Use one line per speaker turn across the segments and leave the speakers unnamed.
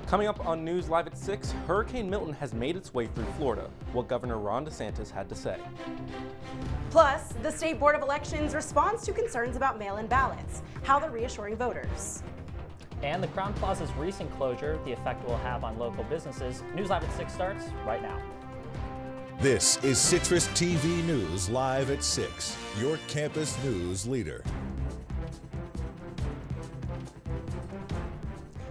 Coming up on News Live at 6, Hurricane Milton has made its way through Florida, what Governor Ron DeSantis had to say.
Plus, the State Board of Elections responds to concerns about mail-in ballots, how they're reassuring voters.
And the Crown Plaza's recent closure, the effect it will have on local businesses. News Live at 6 starts right now.
This is CitrusTV News Live at 6, your campus news leader.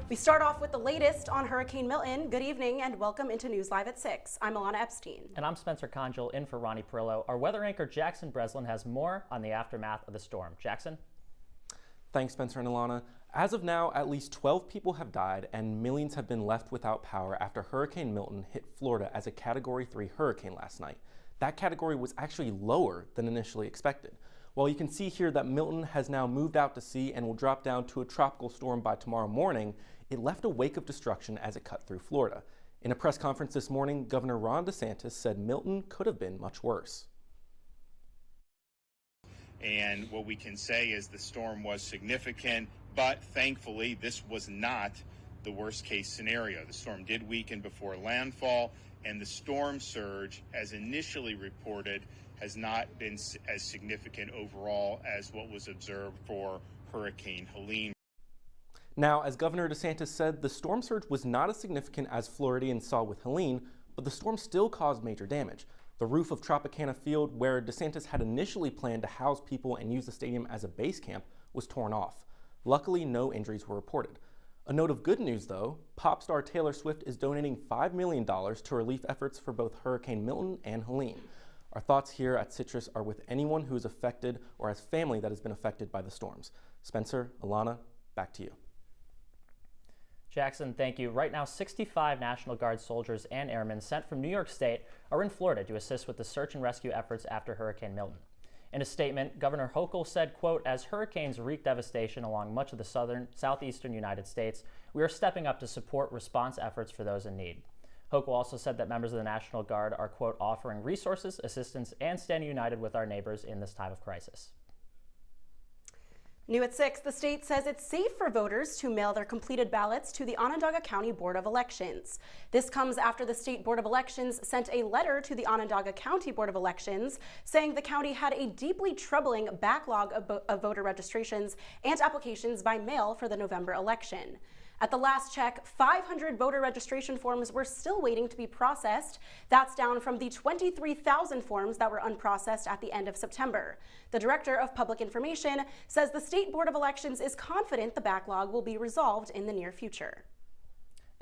We start off with the latest on Hurricane Milton. Good evening and welcome into News Live at 6. I'm Ilana Epstein.
And I'm Spencer Congel in for Ronnie Perillo. Our weather anchor Jackson Breslin has more on the aftermath of the storm. Jackson?
Thanks, Spencer and Ilana. As of now, at least 12 people have died and millions have been left without power after Hurricane Milton hit Florida as a Category 3 hurricane last night. That category was actually lower than initially expected. While you can see here that Milton has now moved out to sea and will drop down to a tropical storm by tomorrow morning, it left a wake of destruction as it cut through Florida. In a press conference this morning, Governor Ron DeSantis said Milton could have been much worse.
And what we can say is the storm was significant, but thankfully this was not the worst case scenario. The storm did weaken before landfall, and the storm surge, as initially reported, has not been as significant overall as what was observed for Hurricane Helene.
Now, as Governor DeSantis said, the storm surge was not as significant as Floridians saw with Helene, but the storm still caused major damage. The roof of Tropicana Field, where DeSantis had initially planned to house people and use the stadium as a base camp, was torn off. Luckily, no injuries were reported. A note of good news, though, pop star Taylor Swift is donating $5 million to relief efforts for both Hurricane Milton and Helene. Our thoughts here at Citrus are with anyone who is affected or has family that has been affected by the storms. Spencer, Ilana, back to you.
Jackson, thank you. Right now, 65 National Guard soldiers and airmen sent from New York State are in Florida to assist with the search and rescue efforts after Hurricane Milton. In a statement, Governor Hochul said, quote, "As hurricanes wreak devastation along much of the southeastern United States, we are stepping up to support response efforts for those in need." Hochul also said that members of the National Guard are, quote, "offering resources, assistance, and standing united with our neighbors in this time of crisis."
New at 6, the state says it's safe for voters to mail their completed ballots to the Onondaga County Board of Elections. This comes after the State Board of Elections sent a letter to the Onondaga County Board of Elections saying the county had a deeply troubling backlog of voter registrations and applications by mail for the November election. At the last check, 500 voter registration forms were still waiting to be processed. That's down from the 23,000 forms that were unprocessed at the end of September. The Director of Public Information says the State Board of Elections is confident the backlog will be resolved in the near future.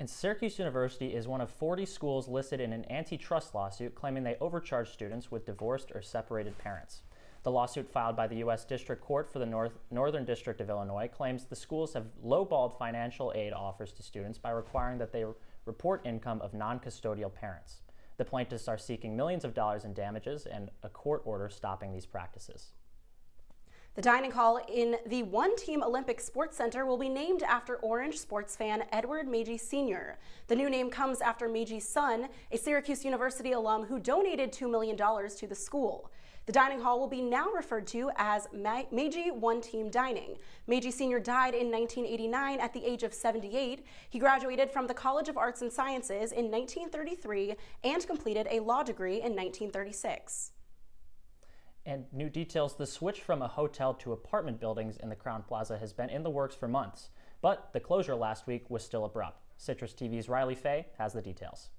And Syracuse University is one of 40 schools listed in an antitrust lawsuit claiming they overcharge students with divorced or separated parents. The lawsuit filed by the U.S. District Court for the Northern District of Illinois claims the schools have lowballed financial aid offers to students by requiring that they report income of non-custodial parents. The plaintiffs are seeking millions of dollars in damages and a court order stopping these practices.
The dining hall in the One Team Olympic Sports Center will be named after Orange sports fan Edward Magee Sr. The new name comes after Magee's son, a Syracuse University alum who donated $2 million to the school. The dining hall will be now referred to as Magee One Team Dining. Magee Sr. died in 1989 at the age of 78. He graduated from the College of Arts and Sciences in 1933 and completed a law degree in 1936.
And new details, the switch from a hotel to apartment buildings in the Crown Plaza has been in the works for months, but the closure last week was still abrupt. Citrus TV's Riley Fay has the details.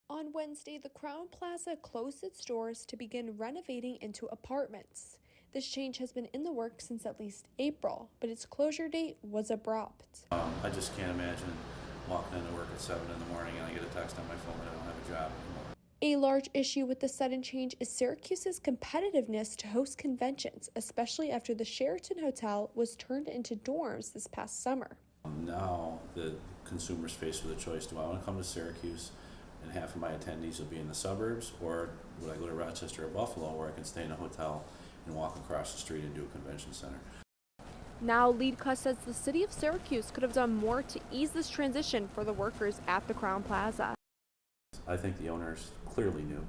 On Wednesday, the Crown Plaza closed its doors to begin renovating into apartments. This change has been in the works since at least April, but its closure date was abrupt.
I just can't imagine walking into work at 7 in the morning and I get a text on my phone that I don't have a job anymore.
A large issue with the sudden change is Syracuse's competitiveness to host conventions, especially after the Sheraton Hotel was turned into dorms this past summer.
Now the consumer's faced with a choice. Do I want to come to Syracuse and half of my attendees will be in the suburbs, or would I go to Rochester or Buffalo where I can stay in a hotel and walk across the street and do a convention center?
Now, LeadCus says the city of Syracuse could have done more to ease this transition for the workers at the Crown Plaza.
I think the owners clearly knew.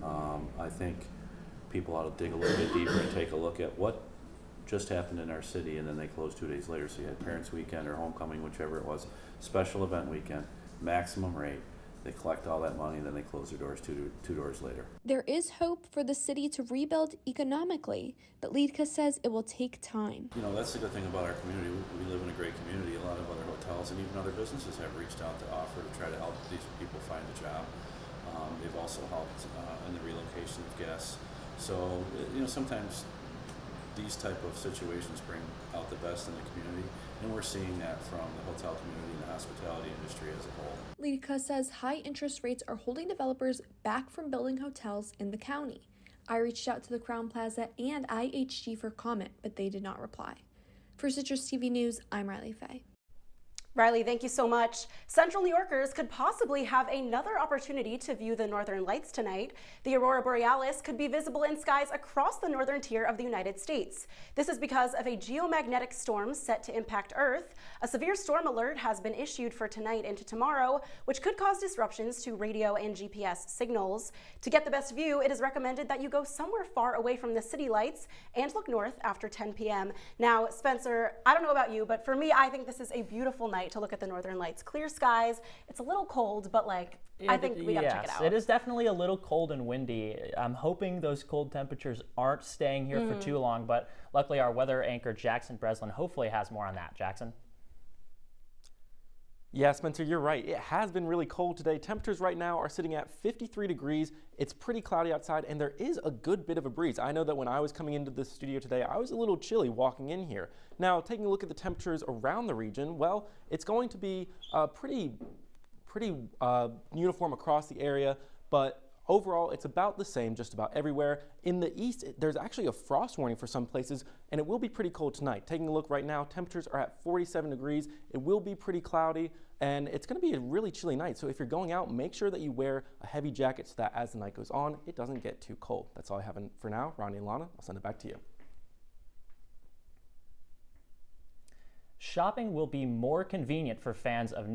I think people ought to dig a little bit deeper and take a look at what just happened in our city, and then they closed 2 days later. So you had Parents Weekend or Homecoming, whichever it was, special event weekend, maximum rate. They collect all that money, and then they close their doors two doors later.
There is hope for the city to rebuild economically, but Lidka says it will take time.
You know, that's the good thing about our community. We live in a great community. A lot of other hotels and even other businesses have reached out to offer to try to help these people find a job. They've also helped in the relocation of guests. So, you know, sometimes these type of situations bring out the best in the community, and we're seeing that from the hotel community and the hospitality industry as a whole.
Lidka says high interest rates are holding developers back from building hotels in the county. I reached out to the Crown Plaza and IHG for comment, but they did not reply. For Citrus TV News, I'm Riley Fay.
Riley, thank you so much. Central New Yorkers could possibly have another opportunity to view the northern lights tonight. The aurora borealis could be visible in skies across the northern tier of the United States. This is because of a geomagnetic storm set to impact Earth. A severe storm alert has been issued for tonight into tomorrow, which could cause disruptions to radio and GPS signals. To get the best view, it is recommended that you go somewhere far away from the city lights and look north after 10 p.m. Now, Spencer, I don't know about you, but for me, I think this is a beautiful night to look at the northern lights. Clear skies. It's a little cold, but I think we gotta check it out.
It is definitely a little cold and windy. I'm hoping those cold temperatures aren't staying here for too long, but luckily our weather anchor Jackson Breslin hopefully has more on that. Jackson?
Yeah, Spencer, you're right. It has been really cold today. Temperatures right now are sitting at 53 degrees. It's pretty cloudy outside, and there is a good bit of a breeze. I know that when I was coming into the studio today, I was a little chilly walking in here. Now, taking a look at the temperatures around the region, well, it's going to be pretty uniform across the area, but overall, it's about the same just about everywhere. In the east, there's actually a frost warning for some places, and it will be pretty cold tonight. Taking a look right now, temperatures are at 47 degrees. It will be pretty cloudy, and it's going to be a really chilly night. So if you're going out, make sure that you wear a heavy jacket so that as the night goes on, it doesn't get too cold. That's all I have for now. Ronnie and Ilana, I'll send it back to you.
Shopping will be more convenient for fans of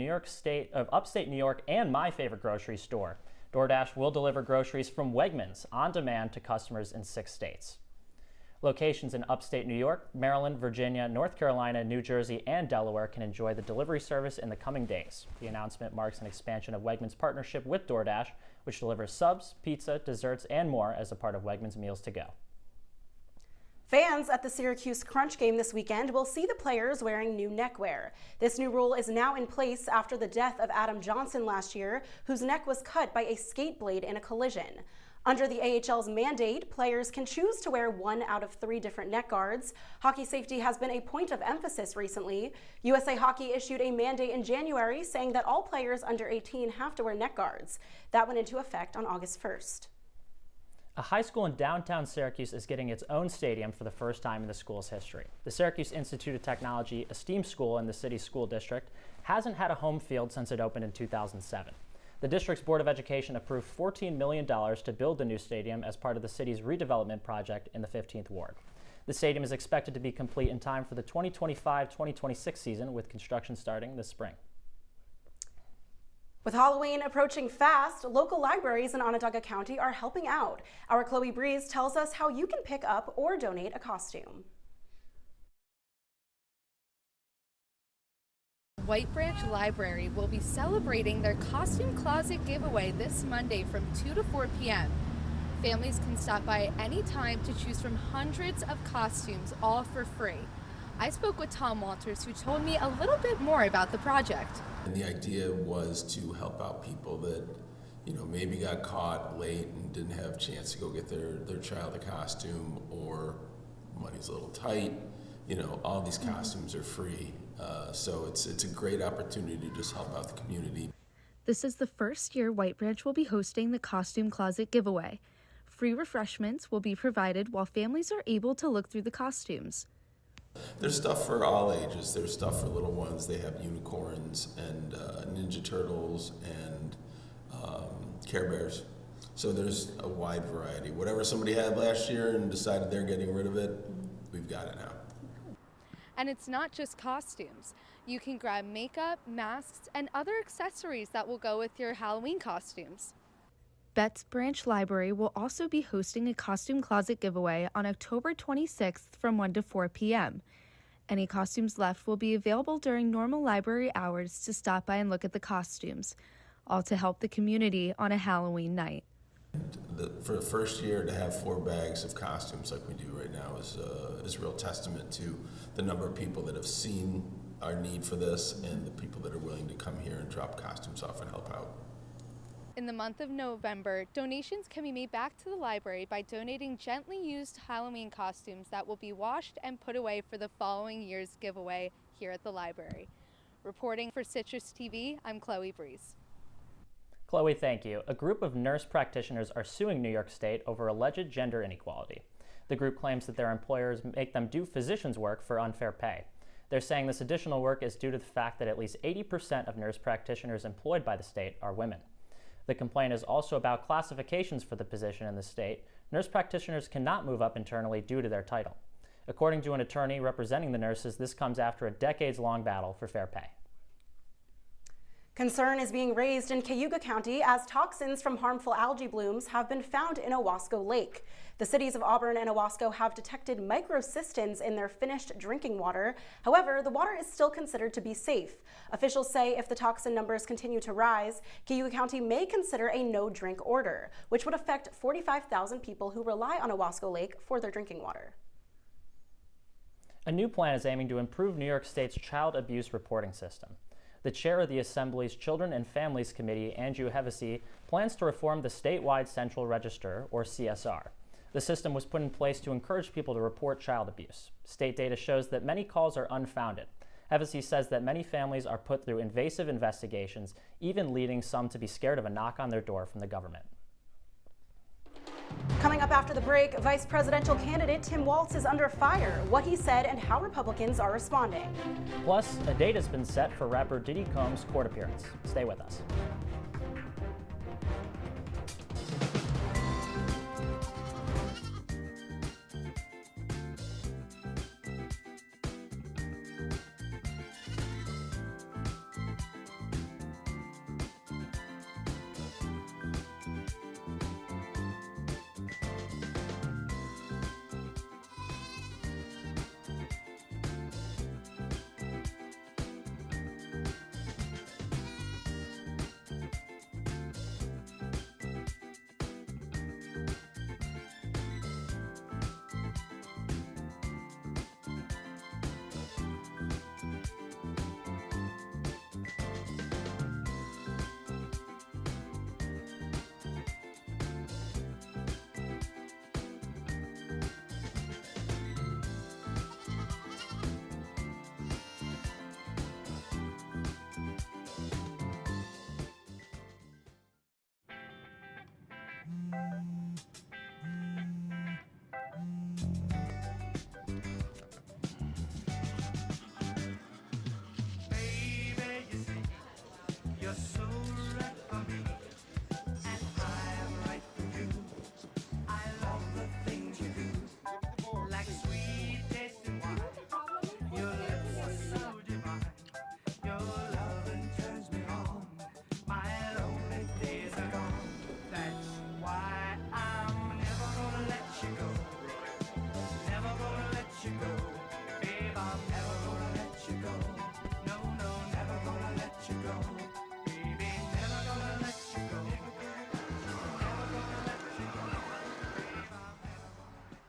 upstate New York and my favorite grocery store. DoorDash will deliver groceries from Wegmans on demand to customers in 6 states. Locations in upstate New York, Maryland, Virginia, North Carolina, New Jersey, and Delaware can enjoy the delivery service in the coming days. The announcement marks an expansion of Wegmans' partnership with DoorDash, which delivers subs, pizza, desserts, and more as a part of Wegmans Meals to Go.
Fans at the Syracuse Crunch game this weekend will see the players wearing new neckwear. This new rule is now in place after the death of Adam Johnson last year, whose neck was cut by a skate blade in a collision. Under the AHL's mandate, players can choose to wear 1 out of 3 different neck guards. Hockey safety has been a point of emphasis recently. USA Hockey issued a mandate in January saying that all players under 18 have to wear neck guards. That went into effect on August 1st.
A high school in downtown Syracuse is getting its own stadium for the first time in the school's history. The Syracuse Institute of Technology, a STEAM school in the city's school district, hasn't had a home field since it opened in 2007. The district's Board of Education approved $14 million to build the new stadium as part of the city's redevelopment project in the 15th Ward. The stadium is expected to be complete in time for the 2025-2026 season, with construction starting this spring.
With Halloween approaching fast, local libraries in Onondaga County are helping out. Our Chloe Breeze tells us how you can pick up or donate a costume.
White Branch Library will be celebrating their costume closet giveaway this Monday from 2 to 4 p.m. Families can stop by any time to choose from hundreds of costumes, all for free. I spoke with Tom Walters, who told me a little bit more about the project.
And the idea was to help out people that, maybe got caught late and didn't have a chance to go get their child a costume, or money's a little tight. All these costumes are free. So it's a great opportunity to just help out the community.
This is the first year White Branch will be hosting the Costume Closet giveaway. Free refreshments will be provided while families are able to look through the costumes.
There's stuff for all ages. There's stuff for little ones. They have unicorns and Ninja Turtles and Care Bears. So there's a wide variety. Whatever somebody had last year and decided they're getting rid of it, we've got it now.
And it's not just costumes. You can grab makeup, masks, and other accessories that will go with your Halloween costumes.
Betts Branch Library will also be hosting a costume closet giveaway on October 26th from 1 to 4 p.m. Any costumes left will be available during normal library hours to stop by and look at the costumes, all to help the community on a Halloween night.
For the first year to have 4 bags of costumes like we do right now is a real testament to the number of people that have seen our need for this and the people that are willing to come here and drop costumes off and help out.
In the month of November, donations can be made back to the library by donating gently used Halloween costumes that will be washed and put away for the following year's giveaway here at the library. Reporting for Citrus TV, I'm Chloe Breeze.
Chloe, thank you. A group of nurse practitioners are suing New York State over alleged gender inequality. The group claims that their employers make them do physicians' work for unfair pay. They're saying this additional work is due to the fact that at least 80% of nurse practitioners employed by the state are women. The complaint is also about classifications for the position in the state. Nurse practitioners cannot move up internally due to their title. According to an attorney representing the nurses, this comes after a decades-long battle for fair pay.
Concern is being raised in Cayuga County as toxins from harmful algae blooms have been found in Owasco Lake. The cities of Auburn and Owasco have detected microcystins in their finished drinking water. However, the water is still considered to be safe. Officials say if the toxin numbers continue to rise, Cayuga County may consider a no-drink order, which would affect 45,000 people who rely on Owasco Lake for their drinking water.
A new plan is aiming to improve New York State's child abuse reporting system. The chair of the Assembly's Children and Families Committee, Andrew Hevesy, plans to reform the statewide Central Register, or CSR. The system was put in place to encourage people to report child abuse. State data shows that many calls are unfounded. Hevesy says that many families are put through invasive investigations, even leading some to be scared of a knock on their door from the government.
Coming up after the break, Vice Presidential candidate Tim Walz is under fire, what he said and how Republicans are responding.
Plus, a date has been set for rapper Diddy Combs' court appearance. Stay with us.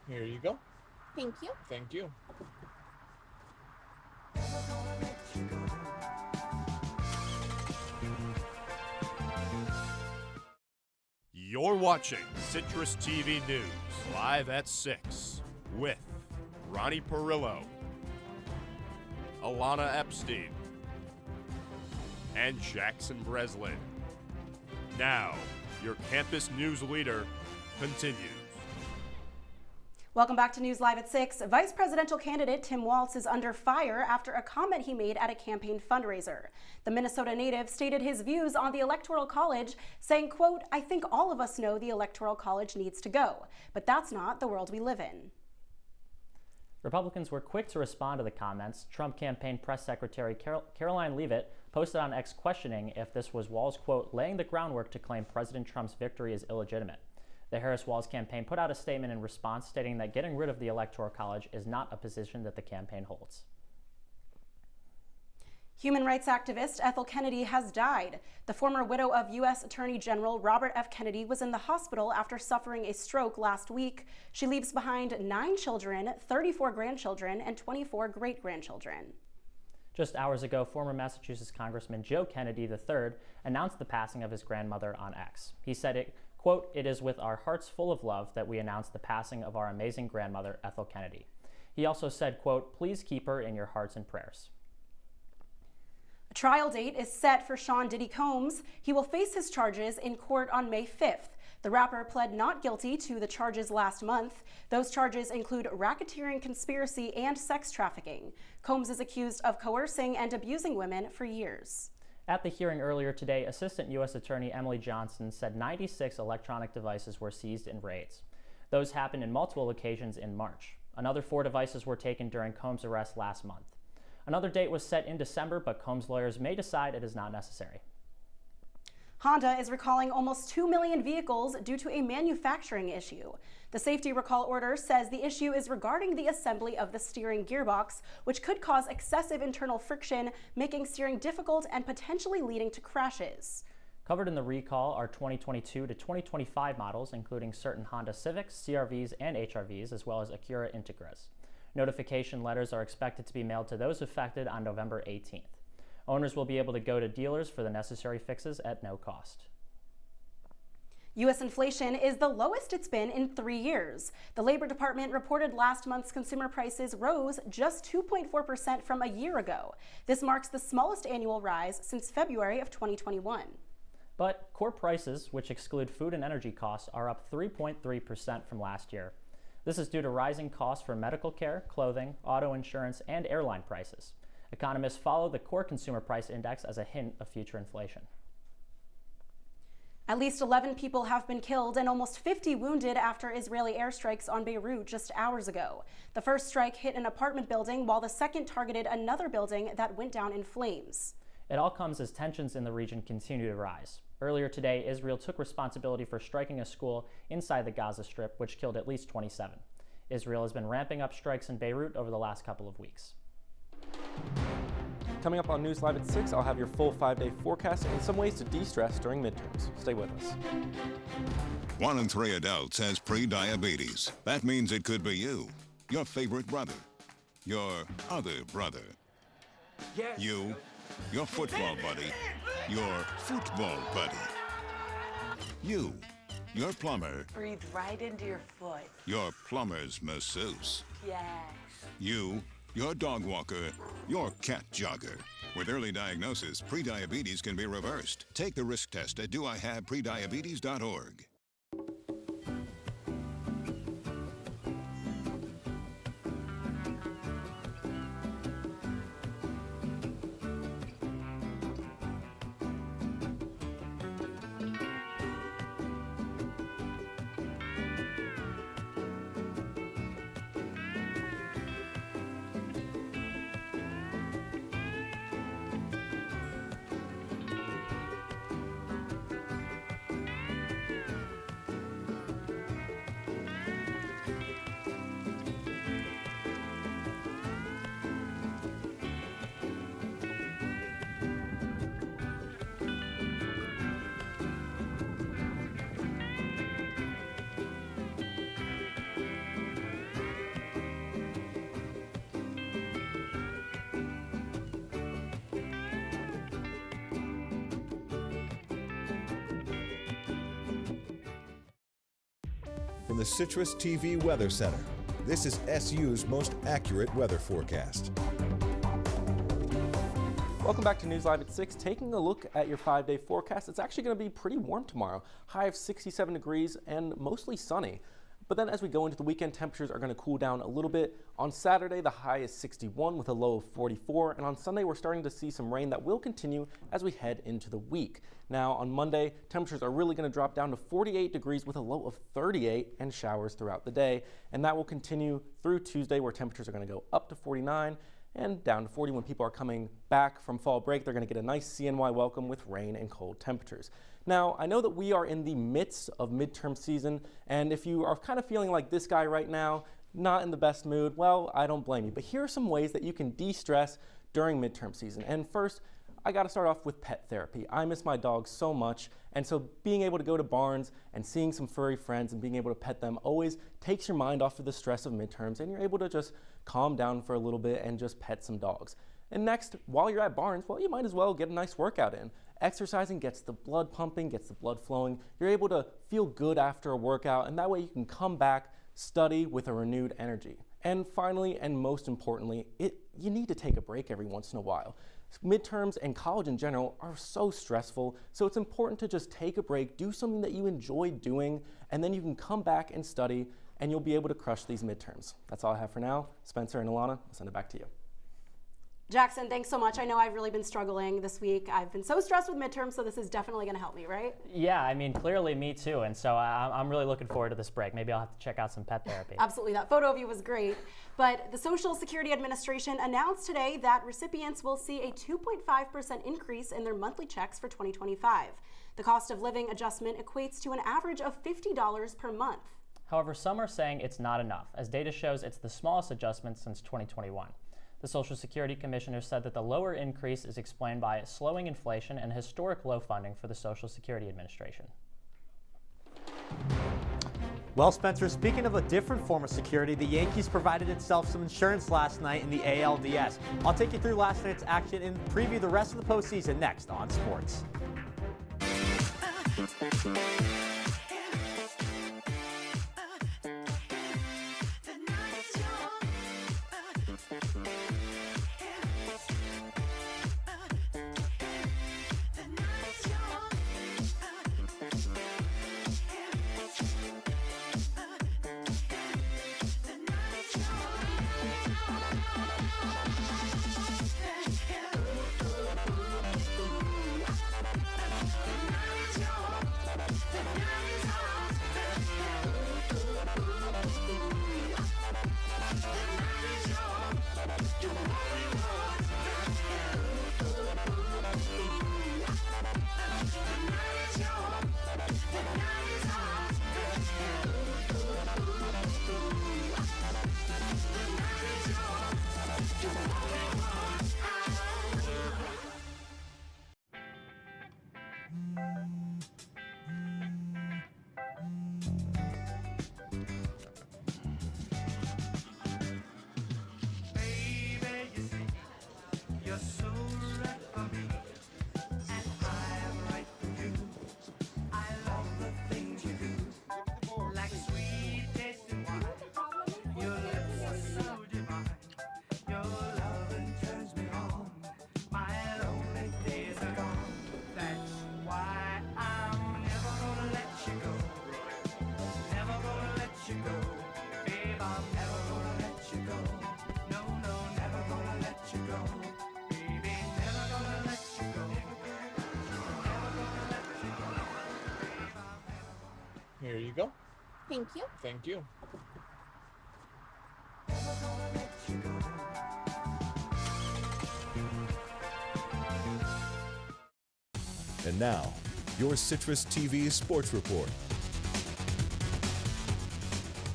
Here you go.
Thank you.
Thank you.
You're watching Citrus TV News live at 6 with Ronnie Perillo, Ilana Epstein, and Jackson Breslin. Now, your campus news leader continues.
Welcome back to News Live at 6. Vice presidential candidate Tim Walz is under fire after a comment he made at a campaign fundraiser. The Minnesota native stated his views on the Electoral College, saying, quote, "I think all of us know the Electoral College needs to go, but that's not the world we live in."
Republicans were quick to respond to the comments. Trump campaign press secretary Caroline Leavitt posted on X questioning if this was Walz, quote, laying the groundwork to claim President Trump's victory is illegitimate. The Harris-Walz campaign put out a statement in response stating that getting rid of the Electoral College is not a position that the campaign holds.
Human rights activist Ethel Kennedy has died. The former widow of U.S. Attorney General Robert F. Kennedy was in the hospital after suffering a stroke last week. She leaves behind 9 children, 34 grandchildren, and 24 great-grandchildren.
Just hours ago, former Massachusetts Congressman Joe Kennedy III announced the passing of his grandmother on X. He said it, quote, "It is with our hearts full of love that we announce the passing of our amazing grandmother, Ethel Kennedy." He also said, quote, "Please keep her in your hearts and prayers."
A trial date is set for Sean Diddy Combs. He will face his charges in court on May 5th. The rapper pled not guilty to the charges last month. Those charges include racketeering, conspiracy, and sex trafficking. Combs is accused of coercing and abusing women for years.
At the hearing earlier today, Assistant U.S. Attorney Emily Johnson said 96 electronic devices were seized in raids. Those happened in multiple occasions in March. Another 4 devices were taken during Combs' arrest last month. Another date was set in December, but Combs' lawyers may decide it is not necessary.
Honda is recalling almost 2 million vehicles due to a manufacturing issue. The safety recall order says the issue is regarding the assembly of the steering gearbox, which could cause excessive internal friction, making steering difficult and potentially leading to crashes.
Covered in the recall are 2022 to 2025 models, including certain Honda Civics, CR-Vs, and HR-Vs, as well as Acura Integras. Notification letters are expected to be mailed to those affected on November 18th. Owners will be able to go to dealers for the necessary fixes at no cost.
U.S. inflation is the lowest it's been in 3 years. The Labor Department reported last month's consumer prices rose just 2.4% from a year ago. This marks the smallest annual rise since February of 2021.
But core prices, which exclude food and energy costs, are up 3.3% from last year. This is due to rising costs for medical care, clothing, auto insurance, and airline prices. Economists follow the core consumer price index as a hint of future inflation.
At least 11 people have been killed and almost 50 wounded after Israeli airstrikes on Beirut just hours ago. The first strike hit an apartment building, while the second targeted another building that went down in flames.
It all comes as tensions in the region continue to rise. Earlier today, Israel took responsibility for striking a school inside the Gaza Strip, which killed at least 27. Israel has been ramping up strikes in Beirut over the last couple of weeks.
Coming up on News Live at 6, I'll have your full 5-day forecast and some ways to de-stress during midterms. Stay with us.
1 in 3 adults has pre-diabetes. That means it could be you, your favorite brother, your other brother, you, your football buddy, your football buddy, you, your plumber.
Breathe right into your foot.
Your plumber's masseuse.
Yes.
You, your dog walker, your cat jogger. With early diagnosis, prediabetes can be reversed. Take the risk test at doihaveprediabetes.org. From the CitrusTV Weather Center, this is SU's most accurate weather forecast.
Welcome back to News Live at 6. Taking a look at your 5-day forecast, it's actually going to be pretty warm tomorrow. High of 67 degrees and mostly sunny. But then as we go into the weekend, temperatures are going to cool down a little bit. On Saturday, the high is 61 with a low of 44. And on Sunday, we're starting to see some rain that will continue as we head into the week. Now, on Monday, temperatures are really going to drop down to 48 degrees with a low of 38 and showers throughout the day. And that will continue through Tuesday, where temperatures are going to go up to 49 and down to 40 when people are coming back from fall break. They're going to get a nice CNY welcome with rain and cold temperatures. Now, I know that we are in the midst of midterm season, and if you are kind of feeling like this guy right now, not in the best mood, well, I don't blame you. But here are some ways that you can de-stress during midterm season. And first, I got to start off with pet therapy. I miss my dogs so much, and so being able to go to Barnes and seeing some furry friends and being able to pet them always takes your mind off of the stress of midterms, and you're able to just calm down for a little bit and just pet some dogs. And next, while you're at Barnes, well, you might as well get a nice workout in. Exercising gets the blood pumping, gets the blood flowing. You're able to feel good after a workout, and that way you can come back, study with a renewed energy. And finally, and most importantly, you need to take a break every once in a while. Midterms and college in general are so stressful, so it's important to just take a break, do something that you enjoy doing, and then you can come back and study, and you'll be able to crush these midterms. That's all I have for now. Spencer and Ilana, I'll send it back to you.
Jackson, thanks so much. I know I've really been struggling this week. I've been so stressed with midterms, so this is definitely going to help me, right?
Yeah, I mean, clearly me too. And so I'm really looking forward to this break. Maybe I'll have to check out some pet therapy.
Absolutely. That photo of you was great. But the Social Security Administration announced today that recipients will see a 2.5% increase in their monthly checks for 2025. The cost of living adjustment equates to an average of $50 per month.
However, some are saying it's not enough, as data shows it's the smallest adjustment since 2021. The Social Security Commissioner said that the lower increase is explained by slowing inflation and historic low funding for the Social Security Administration.
Well, Spencer, speaking of a different form of security, the Yankees provided itself some insurance last night in the ALDS. I'll take you through last night's action and preview the rest of the postseason next on Sports.
Here you go.
Thank you.
Thank you.
And now, your CitrusTV Sports Report.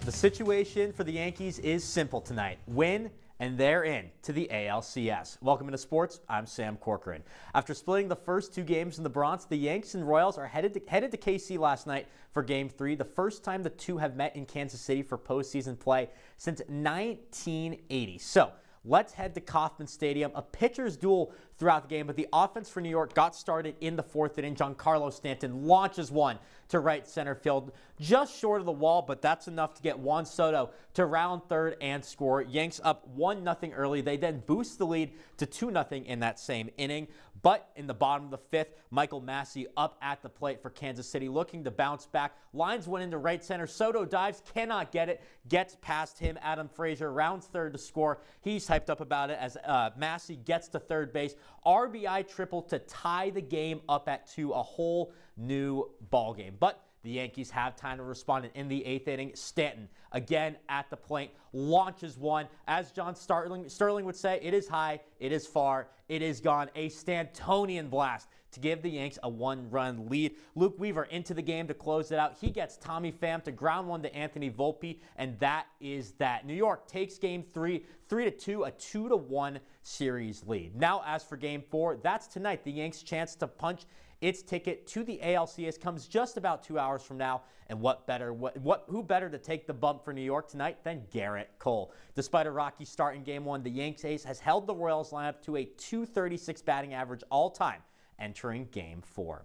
The situation for the Yankees is simple tonight. Win, and they're in to the ALCS. Welcome into sports. I'm Sam Corcoran. After splitting the first two games in the Bronx, the Yanks and Royals are headed to KC last night for Game 3, the first time the two have met in Kansas City for postseason play since 1980. So Let's head to Kauffman Stadium. A pitcher's duel throughout the game, but the offense for New York got started in the 4th inning. Giancarlo Stanton launches one to right center field, just short of the wall, but that's enough to get Juan Soto to round third and score. Yanks up 1-0 early. They then boost the lead to 2-0 in that same inning. But in the bottom of the 5th, Michael Massey up at the plate for Kansas City, looking to bounce back. Lines one into right center. Soto dives, cannot get it, gets past him. Adam Frazier rounds third to score. He's hyped up about it as Massey gets to third base. RBI triple to tie the game up at 2, a whole new ball game. But the Yankees have time to respond. And in the 8th inning, Stanton, again at the plate, launches one. As John Sterling would say, it is high, it is far, it is gone. A Stantonian blast to give the Yanks a 1-run lead. Luke Weaver into the game to close it out. He gets Tommy Pham to ground one to Anthony Volpe, and that is that. New York takes game 3, 3-2, a 2-1 series lead. Now, as for game 4, that's tonight. The Yanks' chance to punch its ticket to the ALCS comes just about 2 hours from now, and who better to take the bump for New York tonight than Garrett Cole? Despite a rocky start in Game 1, the Yanks ace has held the Royals lineup to a .236 batting average all time entering Game 4.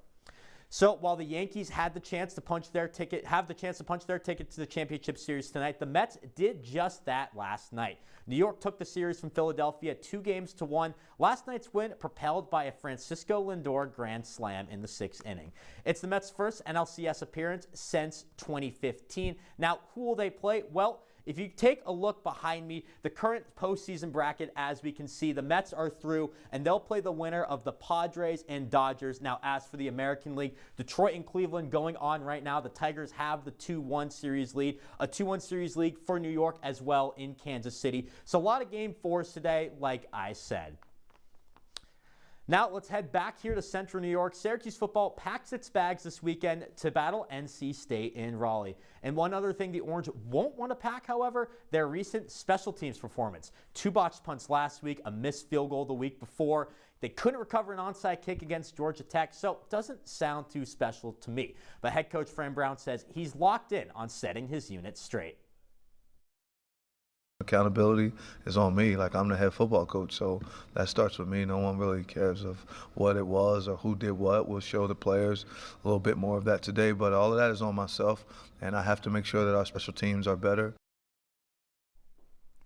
So while the Yankees had the chance to punch their ticket, to the championship series tonight, the Mets did just that last night. New York took the series from Philadelphia 2-1. Last night's win propelled by a Francisco Lindor grand slam in the 6th inning. It's the Mets' first NLCS appearance since 2015. Now, who will they play? Well, if you take a look behind me, the current postseason bracket, as we can see, the Mets are through, and they'll play the winner of the Padres and Dodgers. Now, as for the American League, Detroit and Cleveland going on right now. The Tigers have the 2-1 series lead, a 2-1 series lead for New York as well in Kansas City. So a lot of Game 4s today, like I said. Now let's head back here to Central New York. Syracuse football packs its bags this weekend to battle NC State in Raleigh. And one other thing the Orange won't want to pack, however, their recent special teams performance. 2 botched punts last week, a missed field goal the week before. They couldn't recover an onside kick against Georgia Tech, so it doesn't sound too special to me. But head coach Fran Brown says he's locked in on setting his unit straight.
Accountability is on me. Like, I'm the head football coach, so that starts with me. No one really cares of what it was or who did what. We'll show the players a little bit more of that today, but all of that is on myself, and I have to make sure that our special teams are better.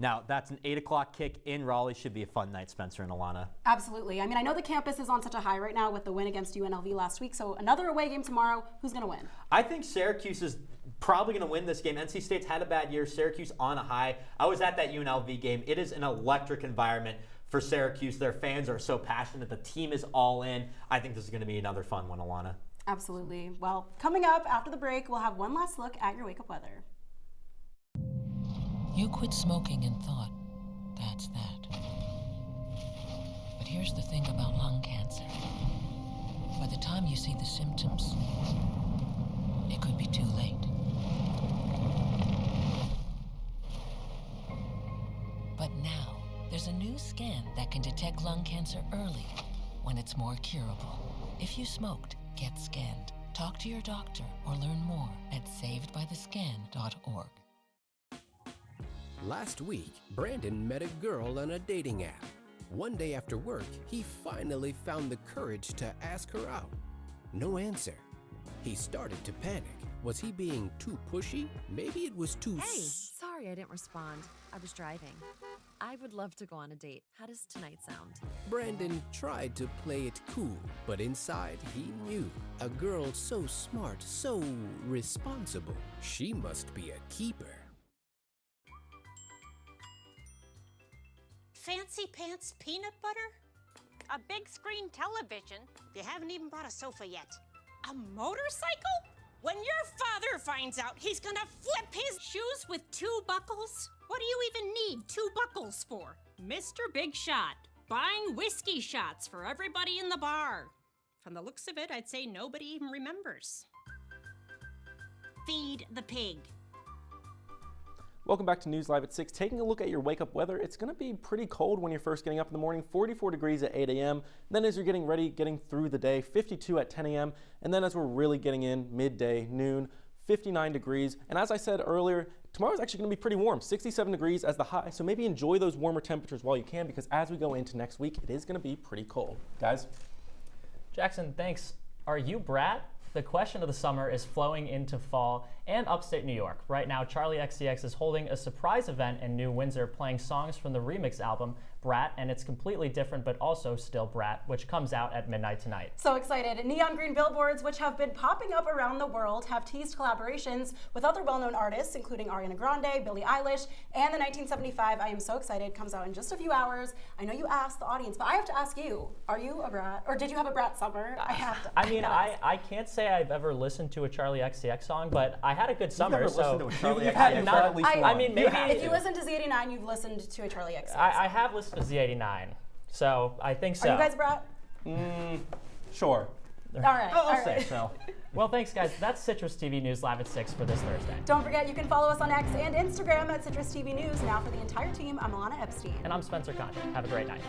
Now, that's an 8 o'clock kick in Raleigh. Should be a fun night, Spencer and Ilana.
Absolutely. I mean, I know the campus is on such a high right now with the win against UNLV last week, so another away game tomorrow. Who's going to win?
I think Syracuse is probably going to win this game. NC State's had a bad year. Syracuse on a high. I was at that UNLV game. It is an electric environment for Syracuse. Their fans are so passionate. The team is all in. I think this is going to be another fun one, Ilana.
Absolutely. Well, coming up after the break, we'll have one last look at your wake-up weather.
You quit smoking and thought, that's that. But here's the thing about lung cancer. By the time you see the symptoms, it could be too late. But now, there's a new scan that can detect lung cancer early, when it's more curable. If you smoked, get scanned. Talk to your doctor or learn more at savedbythescan.org.
Last week, Brandon met a girl on a dating app. One day after work, he finally found the courage to ask her out. No answer. He started to panic. Was he being too pushy? Maybe it was too...
Hey, sorry I didn't respond. I was driving. I would love to go on a date. How does tonight sound?
Brandon tried to play it cool, but inside he knew. A girl so smart, so responsible. She must be a keeper.
Fancy pants peanut butter? A big screen television? You haven't even bought a sofa yet. A motorcycle? When your father finds out, he's gonna flip his shoes with 2 buckles? What do you even need 2 buckles for? Mr. Big Shot, buying whiskey shots for everybody in the bar. From the looks of it, I'd say nobody even remembers. Feed the pig.
Welcome back to News Live at 6. Taking a look at your wake-up weather, it's going to be pretty cold when you're first getting up in the morning, 44 degrees at 8 a.m. Then as you're getting ready, getting through the day, 52 at 10 a.m. And then as we're really getting in, midday, noon, 59 degrees. And as I said earlier, tomorrow's actually going to be pretty warm, 67 degrees as the high, so maybe enjoy those warmer temperatures while you can, because as we go into next week, it is going to be pretty cold. Guys?
Jackson, thanks. Are you Brat? The question of the summer is flowing into fall and upstate New York. Right now, Charlie XCX is holding a surprise event in New Windsor, playing songs from the remix album Brat, and it's completely different but also still Brat, which comes out at midnight tonight.
So excited. Neon green billboards, which have been popping up around the world, have teased collaborations with other well-known artists, including Ariana Grande, Billie Eilish, and the 1975 I Am So Excited comes out in just a few hours. I know you asked the audience, but I have to ask you, are you a Brat? Or did you have a Brat summer?
I can't say I've ever listened to a Charlie XCX song, but I had a good summer.
You've never listened to a Charlie
You've
XCX
had
song at least one.
I mean, maybe
if you listen to Z89, you've listened to a Charlie XCX.
I have listened to Z89, so I think so.
Are you guys Brat?
Sure.
All right.
I'll say so. Well, thanks, guys. That's Citrus TV News Live at 6 for this Thursday.
Don't forget, you can follow us on X and Instagram at CitrusTV News. Now for the entire team, I'm Ilana Epstein.
And I'm Spencer Congel. Have a great night.